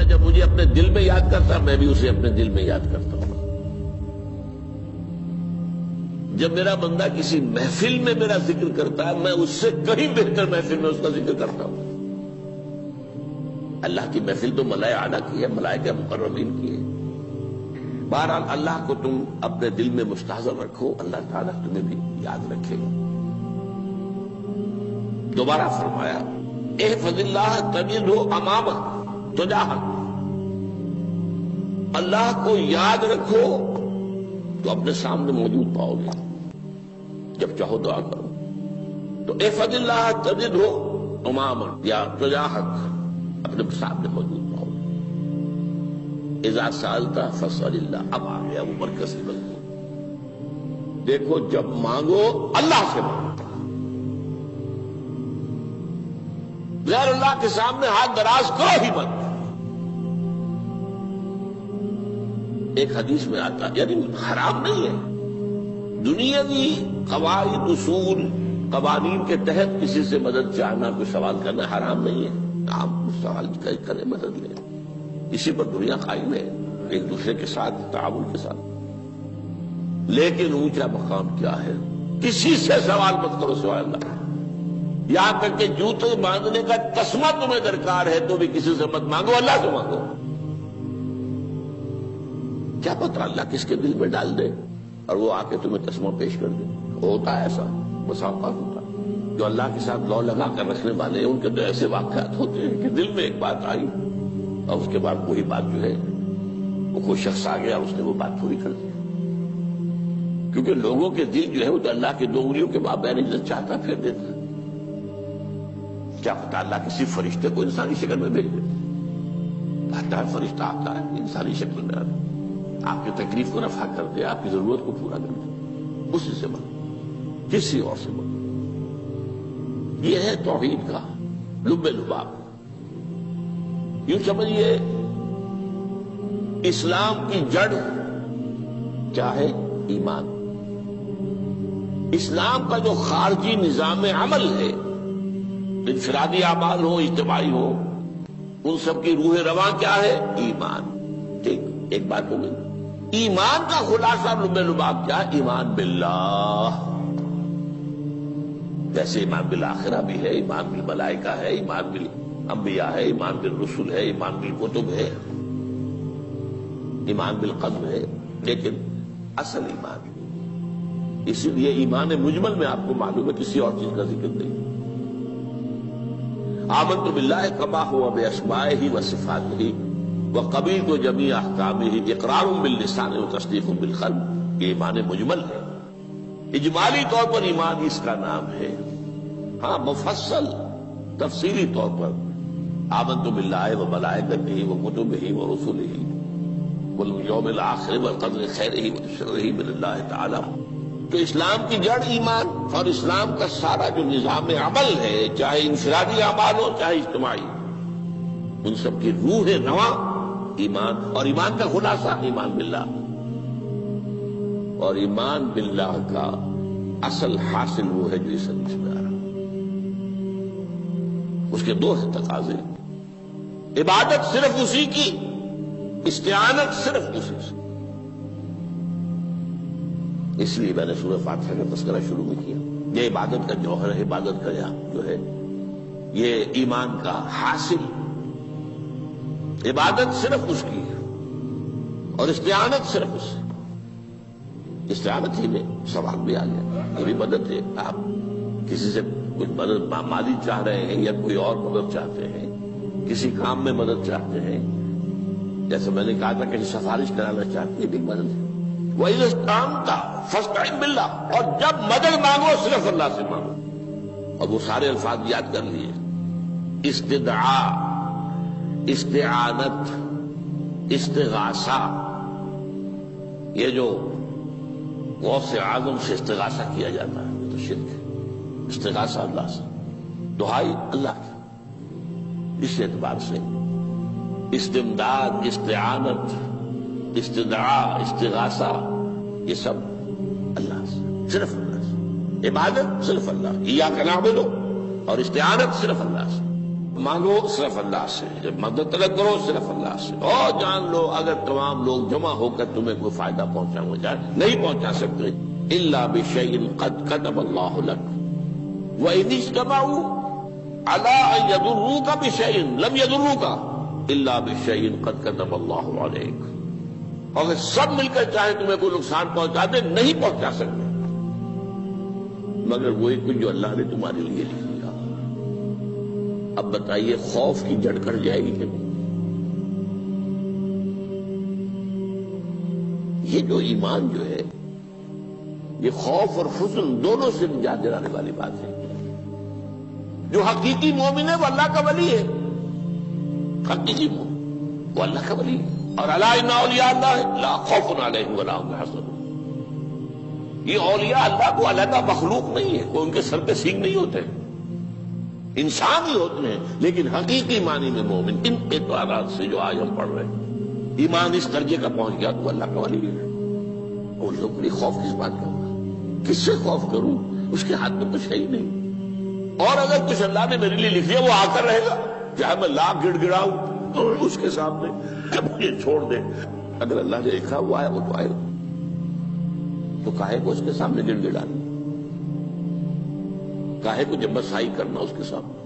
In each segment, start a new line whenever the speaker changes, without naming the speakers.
جب مجھے اپنے دل میں یاد کرتا میں بھی اسے اپنے دل میں یاد کرتا ہوں. جب میرا بندہ کسی محفل میں میرا ذکر کرتا ہے میں اس سے کہیں بہتر محفل میں اس کا ذکر کرتا ہوں. اللہ کی محفل تو ملائکہ اعلیٰ کی ہے، ملائکہ مقربین کی ہے. بہرحال اللہ کو تم اپنے دل میں مستحضر رکھو، اللہ تعالیٰ تمہیں بھی یاد رکھے گا. دوبارہ فرمایا احفظ اللہ تجدہ امامک تجاہک، اللہ کو یاد رکھو تو اپنے سامنے موجود پاؤ گے. جب چاہو دعا کرو تو احفظ اللہ تجدہ امامک یا تجاہک، اپنے سامنے موجود پاؤ گے. اذا سألت فاسأل اللہ، اب آ گیا وہ مرکزی مضمون. دیکھو جب مانگو اللہ سے مانگو، غیر اللہ کے سامنے ہاتھ دراز کرو ہی مت. ایک حدیث میں آتا یعنی حرام نہیں ہے، دنیاوی قواعد اصول قوانین کے تحت کسی سے مدد چاہنا، کوئی سوال کرنا حرام نہیں ہے. آپ سوال کریں، مدد لیں، اسی پر دنیا قائم ہے، ایک دوسرے کے ساتھ تعاون کے ساتھ. لیکن اونچا مقام کیا ہے؟ کسی سے سوال مت کرو سوائے اللہ. یہاں تک کہ جوتے باندھنے کا تسمہ تمہیں درکار ہے تو بھی کسی سے مت مانگو، اللہ سے مانگو. کیا پتہ اللہ کس کے دل میں ڈال دے اور وہ آ کے تمہیں تسمہ پیش کر دے. ہوتا ہے ایسا، بس اوقات ہوتا ہے. جو اللہ کے ساتھ لو لگا کر رکھنے والے ہیں ان کے تو ایسے واقعات ہوتے ہیں کہ دل میں ایک بات آئی اور اس کے بعد وہی بات جو ہے وہ کوئی شخص آ گیا، اس نے وہ بات پوری کر دی. کیونکہ لوگوں کے دل جو ہے وہ تو اللہ کے 2 انگلیوں کے مابین عزت چاہتا پھر دیتا. کیا پتہ اللہ کسی فرشتے کو انسانی شکل میں بھیج دے. آتا ہے فرشتہ، آتا ہے انسانی شکل میں، آپ کی تکلیف کو رفع کر دے، آپ کی ضرورت کو پورا کر دے. اسی سے مانگو، کسی اور سے مانگو. یہ ہے توحید کا لب لباب. یوں سمجھیے اسلام کی جڑ کیا ہے؟ ایمان. اسلام کا جو خارجی نظام عمل ہے، انفرادی اعمال ہو اجتماعی ہو، ان سب کی روح رواں کیا ہے؟ ایمان. ٹھیک، ایک بات ہو گئی. ایمان کا خلاصہ لب لباب کیا ہے؟ ایمان باللہ. جیسے ایمان بالآخرہ بھی ہے، ایمان بالملائکہ ہے، ایمان بالانبیاء ہے، ایمان بالرسل ہے، ایمان بالکتب ہے، ایمان بالقدر ہے. لیکن اصل ایمان، اسی لیے ایمان مجمل میں آپ کو معلوم ہے کسی اور چیز کا ذکر نہیں. آمنت باللہ کما ہوا باسمائہ وصفاتہ وقبلت جمیع احکامہ اقرار باللسان وتصدیق بالقلب. یہ ایمان مجمل ہے. اجمالی طور پر ایمان اس کا نام ہے. ہاں مفصل تفصیلی طور پر آمنت باللہ وملائکتہ وکتبہ ورسلہ والیوم الآخر والقدر خیرہ وشرہ من اللہ تعالی. تو اسلام کی جڑ ایمان، اور اسلام کا سارا جو نظام عمل ہے، چاہے انفرادی اعمال ہو چاہے اجتماعی، ان سب کی روح رواں ایمان. اور ایمان کا خلاصہ ایمان باللہ. اور ایمان باللہ کا اصل حاصل وہ ہے جو اس حدیث میں آ رہا. اس کے 2 تقاضے: عبادت صرف اسی کی، استعانت صرف اسی سے. اس لیے میں نے سورہ فاتحہ کا تذکرہ شروع میں کیا. یہ عبادت کا جوہر ہے، عبادت کا جو ہے یہ ایمان کا حاصل. عبادت صرف اس کی ہے اور استعانت صرف اس سے. استعانت ہی میں سوال بھی آ گیا، یہ بھی مدد ہے. آپ کسی سے کچھ مدد مالی چاہ رہے ہیں یا کوئی اور مدد چاہتے ہیں، کسی کام میں مدد چاہتے ہیں، جیسے میں نے کہا تھا کہ سفارش کرانا چاہتے ہیں، بھی مدد ہے. وَإِذَا اسْتَعَنْتَ فَاسْتَعِنْ بِاللَّهِ. اور جب مدد مانگو صرف اللہ سے مانگو. اور وہ سارے الفاظ یاد کر لیے: استدعاء، استعانت، استغاثہ. یہ جو غوث اعظم سے استغاثہ کیا جاتا ہے یہ تو شرک ہے. استغاثہ اللہ سے، دعائی اللہ کی. اس اعتبار سے استمداد، استعانت، استدعاء، استغاثہ یہ سب اللہ سے، صرف اللہ سے. عبادت صرف اللہ، ایاک نعبد، اور استعانت صرف اللہ سے. مانگو صرف اللہ سے، جب مدد طلب کرو صرف اللہ سے، اور جان لو اگر تمام لوگ جمع ہو کر تمہیں کوئی فائدہ پہنچانا چاہے نہیں پہنچا سکتے، الا بشیء قد كتب اللہ لك وان اجتمعوا على ان يضروك بشیء لم يضروك الا بشیء قد كتب اللہ عليك، اور اگر سب مل کر چاہے تمہیں کوئی نقصان پہنچا دے نہیں پہنچا سکتے مگر وہی کچھ جو اللہ نے تمہارے لیے لکھ دیا۔ اب بتائیے خوف کی جڑ کٹ جائے گی کہ نہیں؟ یہ جو ایمان جو ہے یہ خوف اور حزن دونوں سے نجات دلانے والی بات ہے۔ جو حقیقی مومن ہے وہ اللہ کا ولی ہے، حقیقی مومن وہ اللہ کا ولی ہے، اور الا ان اولیاء اللہ لا خوف علیہم ولا هم يحزنون۔ یہ اولیاء اللہ کو علیحدہ مخلوق نہیں ہے، کوئی ان کے سر پہ سینگ نہیں ہوتے، انسان ہی ہوتے ہیں، لیکن حقیقی معنی میں مومن ان اعتبارات سے جو آج ہم پڑھ رہے ہیں ایمان اس درجے کا پہنچ گیا تو اللہ کا ولی ہے۔ اور لوگ کے خوف کس بات کا ہوگا؟ کس سے خوف کروں؟ اس کے ہاتھ میں کچھ ہے ہی نہیں، اور اگر کچھ اللہ نے میرے لیے لکھ دیا وہ آ کر رہے گا، چاہے میں لاکھ گڑ گڑاؤں تو اس کے سامنے کہ مجھے چھوڑ دے، اگر اللہ نے لکھا ہوا ہے وہ تو آئے گا، تو کاہے کو اس کے سامنے گڑ گڑانا، کاہے کو جبرسائی کرنا اس کے سامنے،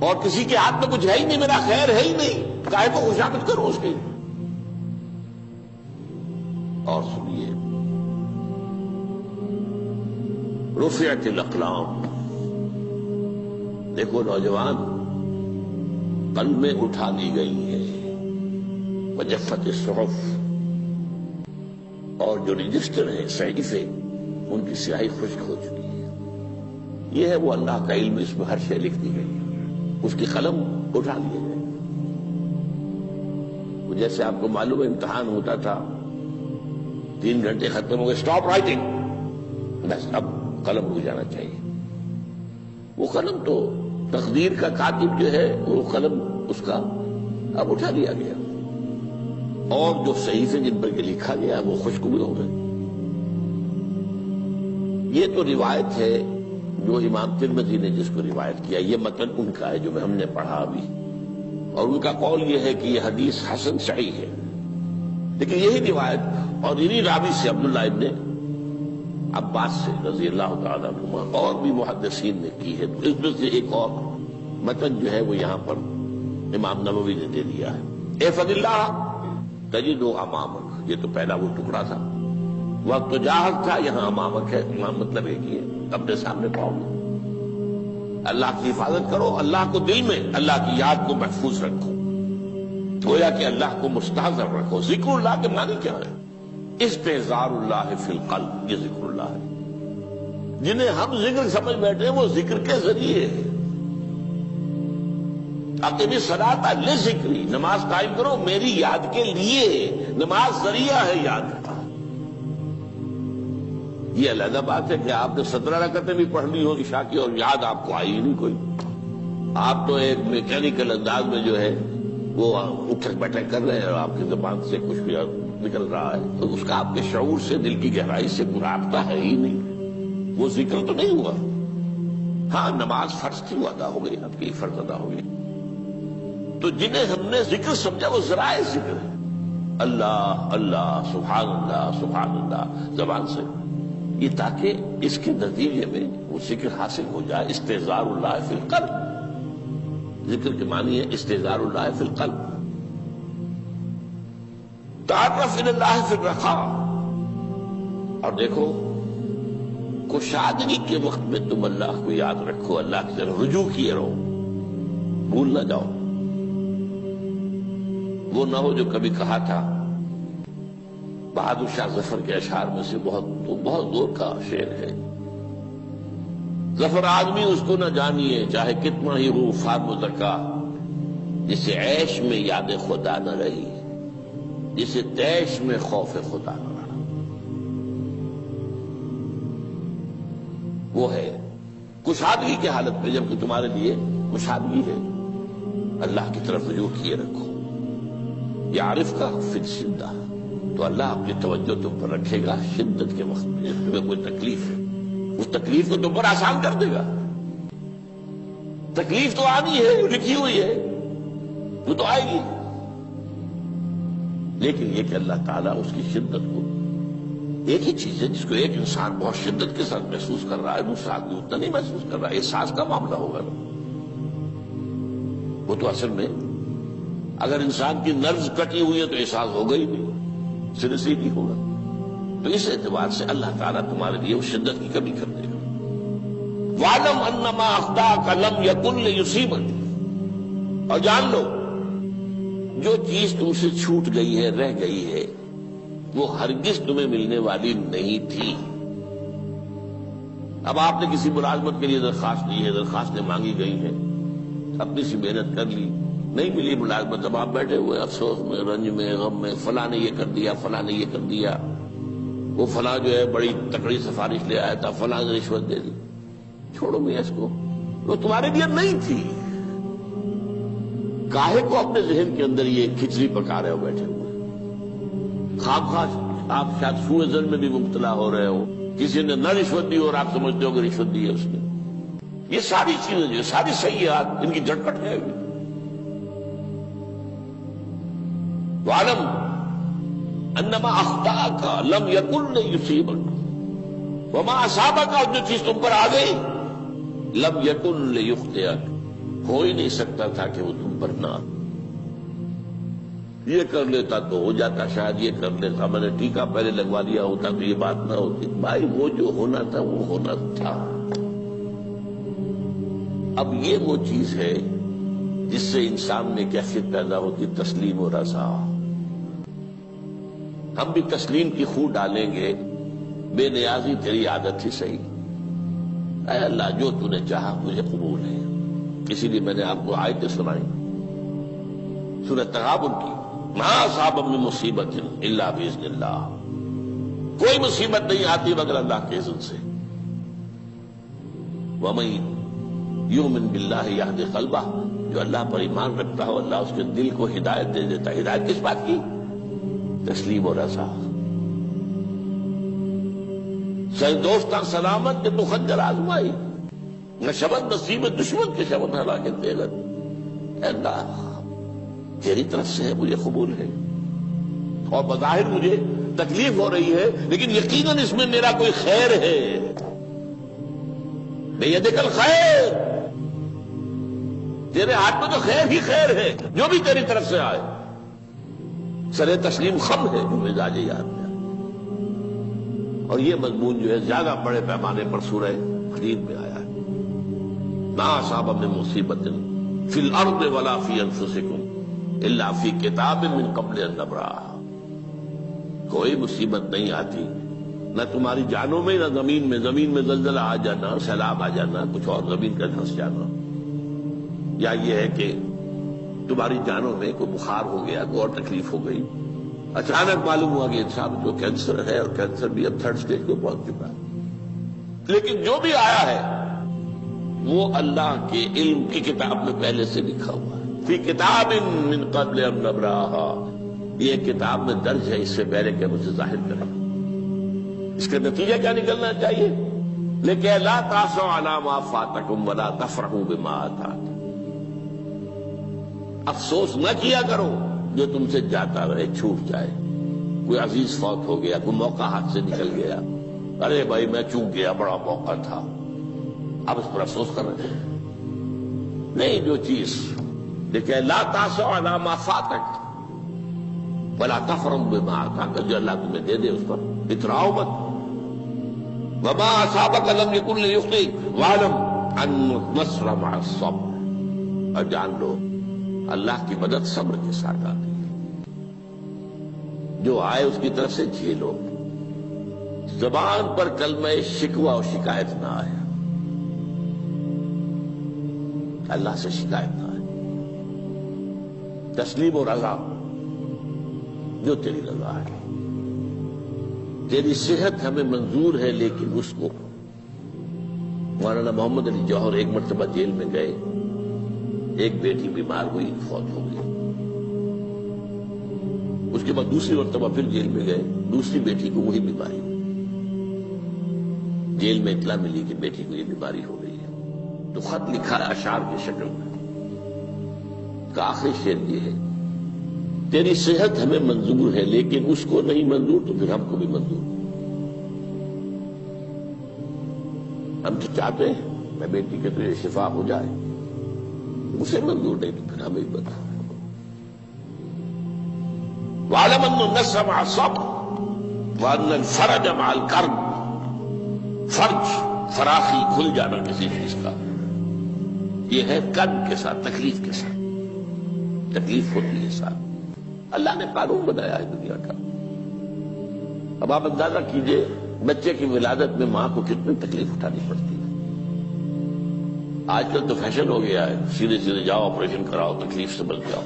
اور کسی کے ہاتھ میں کچھ ہے ہی نہیں، میرا خیر ہے ہی نہیں، کاہے کو خوشامد کرو اس کی۔ اور سنیے، رفعت الاقلام، دیکھو نوجوان، قلمیں اٹھا لی گئی ہیں، وجفت الصحف، اور جو رجسٹر ہیں صحیفے ان کی سیاہی خشک ہو چکی ہے۔ یہ ہے وہ اللہ کا علم، اس میں ہر شے لکھ دی گئی ہے، اس کی قلم اٹھا لیے گئے۔ جیسے آپ کو معلوم ہے امتحان ہوتا تھا، 3 گھنٹے ختم ہو گئے، اسٹاپ رائٹنگ، بس اب قلم رک جانا چاہیے۔ وہ قلم تو تقدیر کا کاتب جو ہے وہ قلم اس کا اب اٹھا لیا گیا، اور جو صحیفے جن پر لکھا گیا وہ خشک بھی ہو گئے۔ یہ تو روایت ہے جو امام ترمذی نے جس کو روایت کیا، یہ متن ان کا ہے جو ہم نے پڑھا ابھی، اور ان کا قول یہ ہے کہ یہ حدیث حسن صحیح ہے، لیکن یہی روایت اور انہی راوی سے عبداللہ ابن عباس سے رضی اللہ تعالیٰ عنہما اور بھی محدثین نے کی ہے، تو اس میں سے ایک اور متن جو ہے وہ یہاں پر امام نووی نے دے دیا ہے۔ احفظ اللہ تجدہ امامک، یہ تو پہلا وہ ٹکڑا تھا، وقت تو جاہد تھا، یہاں امامک ہے، امام مطلب ایک ہی ہے، اپنے سامنے پاؤ گے۔ اللہ کی حفاظت کرو، اللہ کو دل میں، اللہ کی یاد کو محفوظ رکھو، گویا کہ اللہ کو مستحضر رکھو۔ ذکر اللہ کے معنی کیا ہے؟ استحضار اللہ فی القلب، یہ ذکر اللہ ہے۔ جنہیں ہم ذکر سمجھ بیٹھے ہیں وہ ذکر کے ذریعے ہے۔ اقیم الصلاۃ لذکری، نماز قائم کرو میری یاد کے لیے، نماز ذریعہ ہے یاد کا۔ یہ علیحدہ بات ہے کہ آپ نے 17 رکعتیں بھی پڑھ لی ہو عشاء کی اور یاد آپ کو آئی ہی نہیں کوئی، آپ تو ایک میکینیکل انداز میں جو ہے وہ اٹھک بیٹھک کر رہے ہیں اور آپ کی زبان سے کچھ بھی نکل رہا ہے، تو اس کا آپ کے شعور سے، دل کی گہرائی سے کوئی رابطہ ہے ہی نہیں، وہ ذکر تو نہیں ہوا۔ ہاں نماز فرض تھی، وہ ادا ہو گئی، آپ کی فرض ادا ہو گئی۔ تو جنہیں ہم نے ذکر سمجھا وہ ذرائع ذکر ہے، اللہ اللہ، سبحان اللہ سبحان اللہ زبان سے، یہ تاکہ اس کے نتیجے میں وہ ذکر حاصل ہو جائے۔ استحضار اللہ فی القلب، ذکر کے معنی ہے استحضار اللہ فی القلب۔ تعرف الی اللہ فی الرخاء، اور دیکھو کشادگی کے وقت میں تم اللہ کو یاد رکھو، اللہ کی طرف رجوع کیے رہو، بھول نہ جاؤ۔ وہ نہ ہو جو کبھی کہا تھا، بہادر شاہ ظفر کے اشعار میں سے بہت دور کا شعر ہے، ظفر آدمی اس کو نہ جانیے چاہے کتنا ہی ہو فارم زکا، جسے عیش میں یاد خدا نہ رہی، جسے تیش میں خوف خدا نہ رہا۔ وہ ہے کشادگی کی حالت میں، جبکہ تمہارے لیے کشادگی ہے، اللہ کی طرف رجوع کیے رکھو۔ یعرف کا فی الشدہ، تو اللہ اپنی توجہ تم پر رکھے گا شدت کے وقت میں، جب تمہیں کوئی تکلیف ہے اس تکلیف کو تم پر آسان کر دے گا۔ تکلیف تو آنی ہے، لکھی ہوئی ہے، وہ تو آئے گی، لیکن یہ کہ اللہ تعالیٰ اس کی شدت کو، ایک ہی چیز ہے جس کو ایک انسان بہت شدت کے ساتھ محسوس کر رہا ہے، دوسرا آدمی اتنا نہیں محسوس کر رہا ہے، احساس کا معاملہ ہوگا نا۔ وہ تو اصل میں اگر انسان کی نرز کٹی ہوئی ہے تو احساس ہوگا ہی نہیں، سرے سے ہی نہیں ہوگا۔ تو اس اعتبار سے اللہ تعالیٰ تمہارے لیے وہ شدت کی کمی کر دے گا۔ وَاعْلَمْ أَنَّمَا أَخْطَأَكَ لَمْ يَكُنْ لِيُصِيبَكَ، اور جان لو جو چیز تم سے چھوٹ گئی ہے، رہ گئی ہے، وہ ہرگز تمہیں ملنے والی نہیں تھی۔ اب آپ نے کسی ملازمت کے لیے درخواست دی ہے، درخواستیں مانگی گئی ہیں، اپنی سی محنت کر لی، نہیں ملی ملازمت، اب آپ بیٹھے ہوئے افسوس میں، رنج میں، غم میں، فلاں نے یہ کر دیا، فلاں نے یہ کر دیا، وہ فلاں جو ہے بڑی تکڑی سفارش لے آیا تھا، فلاں نے رشوت دے دی۔ چھوڑو میاں اس کو، وہ تمہارے لیے نہیں تھی۔ کاہے کو اپنے ذہن کے اندر یہ کھچڑی پکا رہے ہو بیٹھے ہوئے؟ خواہ آپ شاید سوء ظن میں بھی مبتلا ہو رہے ہو، کسی نے نہ رشوت دی اور آپ سمجھتے ہو کہ رشوت دی ہے اس نے۔ یہ ساری چیزیں جو ساری سیئات، ان کی جھٹپٹ ہے۔ وَاعْلَمْ أَنَّمَا أَخْطَأَكَ لَمْ يَكُنْ لِيُصِيبَكَ وَمَا أَصَابَكَ، اور جو چیز تم پر آ گئی، لَمْ يَكُنْ لِيُخْطِئَكَ، ہو ہی نہیں سکتا تھا کہ وہ تم پر نہ۔ یہ کر لیتا تو ہو جاتا، شاید یہ کر لیتا، میں نے ٹیکا پہلے لگوا لیا ہوتا تو یہ بات نہ ہوتی۔ بھائی وہ جو ہونا تھا وہ ہونا تھا۔ اب یہ وہ چیز ہے جس سے انسان میں کیفیت پیدا ہوتی، تسلیم و رضا۔ ہم بھی تسلیم کی خو ڈالیں گے، بے نیازی تیری عادت ہی صحیح، اے اللہ جو تو نے چاہا مجھے قبول ہے۔ اسی لیے میں نے آپ کو آیتیں سنائی سورہ تغابن کی، ما اصاب من مصیبت الا باذن اللہ، کوئی مصیبت نہیں آتی مگر اللہ کے اذن سے۔ ومن یؤمن باللہ یہد قلبہ، جو اللہ پر ایمان رکھتا ہو اللہ اس کے دل کو ہدایت دے دیتا ہے۔ ہدایت کس بات کی؟ تسلیم و رضا۔ دوستان سلامت کے تو خنجر آزمائی، نہ شبد نصیب دشمن کے شبد ہلاکت دے گا۔ اے اللہ تیری طرف سے ہے، مجھے قبول ہے، اور بظاہر مجھے تکلیف ہو رہی ہے لیکن یقیناً اس میں میرا کوئی خیر ہے۔ بیدک الخیر، تیرے ہاتھ میں تو خیر ہی خیر ہے، جو بھی تیری طرف سے آئے۔ سر تسلیم خم ہے جو مزاج یاد میں۔ اور یہ مضمون جو ہے زیادہ بڑے پیمانے پر سورہ حدید میں آیا ہے۔ ما اصاب من مصیبت فی الارض ولا فی انفسکم الا فی کتاب من قبل ان نبرأها، کوئی مصیبت نہیں آتی نہ تمہاری جانوں میں نہ زمین میں، زمین میں زلزلہ آ جانا، سیلاب آ جانا، کچھ اور زمین کا دھنس جانا، یا یہ ہے کہ تمہاری جانوں میں کوئی بخار ہو گیا، کوئی اور تکلیف ہو گئی، اچانک معلوم ہوا کہ انسان جو کینسر ہے، اور کینسر بھی اب 3rd stage کو پہنچ چکا ہے، لیکن جو بھی آیا ہے وہ اللہ کے علم کی کتاب میں پہلے سے لکھا ہوا ہے۔ فی کتاب من قبل ان نبرأها، یہ کتاب میں درج ہے اس سے پہلے کہ ہم اسے ظاہر کریں۔ اس کا نتیجہ کیا نکلنا چاہیے؟ لیکن لا تأسوا علی ما فاتکم ولا تفرحوا بما آتاکم، افسوس نہ کیا کرو جو تم سے جاتا رہے، چھوٹ جائے، کوئی عزیز فوت ہو گیا، کوئی موقع ہاتھ سے نکل گیا، ارے بھائی میں چوک گیا، بڑا موقع تھا، آپ اس پر افسوس کر رہے ہیں؟ نہیں، جو چیز دیکھیں لا تأسوا علی ما فاتک ولا تفرحوا بما آتاک، جو اللہ تمہیں دے دے اس پر اتراؤ مت۔ وما اصابک لم یکن لیخطئک واعلم ان النصر مع الصبر، اور جان لو اللہ کی مدد صبر کے ساتھ آتی ہے، جو آئے اس کی طرف سے جھیلو۔ زبان پر کلمہ شکوہ اور شکایت نہ آئے، اللہ سے شکایت نہ آئے، تسلیم و رضا، جو تیری رضا ہے۔ تیری صحت ہمیں منظور ہے لیکن اس کو، مولانا محمد علی جوہر ایک مرتبہ جیل میں گئے، ایک بیٹی بیمار ہوئی، فوت ہو گئی، اس کے بعد دوسری مرتبہ پھر جیل میں گئے، دوسری بیٹی کو وہی بیماری ہوئی، جیل میں اطلاع ملی کہ بیٹی کو یہ بیماری ہو گئی ہے۔ تو خط لکھا ہے اشعار کی شکل میں کا آخری شعر یہ ہے: تیری صحت ہمیں منظور ہے لیکن اس کو نہیں منظور تو پھر ہم کو بھی منظور. ہم تو چاہتے ہیں میں بیٹی کے تجھے شفا ہو جائے، اسے منظور نہیں تو پھر ہمیں بھی بتا. وَاعْلَمْ أَنَّ النَّصْرَ مَعَ الصَّبْرِ وَأَنَّ الْفَرَجَ مَعَ الْكَرْبِ. فرج، فراخی، کھل جانا کسی چیز کا، یہ ہے کرب کے ساتھ، تکلیف کے ساتھ. تکلیف ہوتی ہے ساتھ. اللہ نے قانون بنایا ہے دنیا کا. اب آپ اندازہ کیجئے بچے کی ولادت میں ماں کو کتنی تکلیف اٹھانی پڑتی ہے. آج کل تو فیشن ہو گیا ہے، سیدھے سیدھے جاؤ، آپریشن کراؤ، تکلیف سے بچ جاؤ.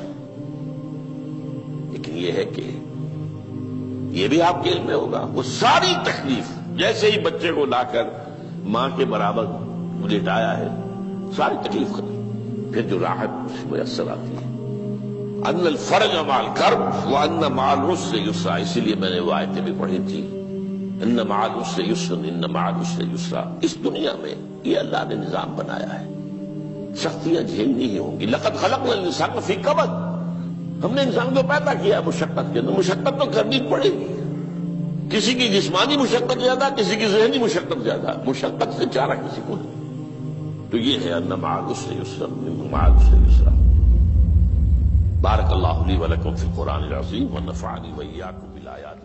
لیکن یہ ہے کہ یہ بھی آپ کے علم میں ہوگا، وہ ساری تکلیف جیسے ہی بچے کو لا کر ماں کے برابر لٹایا ہے، ساری تکلیف ختم. پھر جو راحت میسر آتی ہے. ان الفرج مع الکرب وان مع العسر یسرا. اسی لیے میں نے وہ آیتیں بھی پڑھی تھی، ان مع العسر یسرا، ان مع العسر یسرا. اس دنیا میں یہ اللہ نے نظام بنایا ہے، سختیاں جھیلنی ہی ہوں گی. لقد خلقنا الانسان فی کبد. ہم نے انسان کو پیدا کیا مشقت کے اندر، مشقت تو کرنی پڑے گی. کسی کی جسمانی مشقت زیادہ، کسی کی ذہنی مشقت زیادہ، مشقت سے چارہ کسی کو نہیں. تو یہ ہے ان مع العسر یسرا ان مع العسر یسرا. بارک اللہ لی ولکم فی القرآن العظیم ونفعنی وإیاکم بالآیات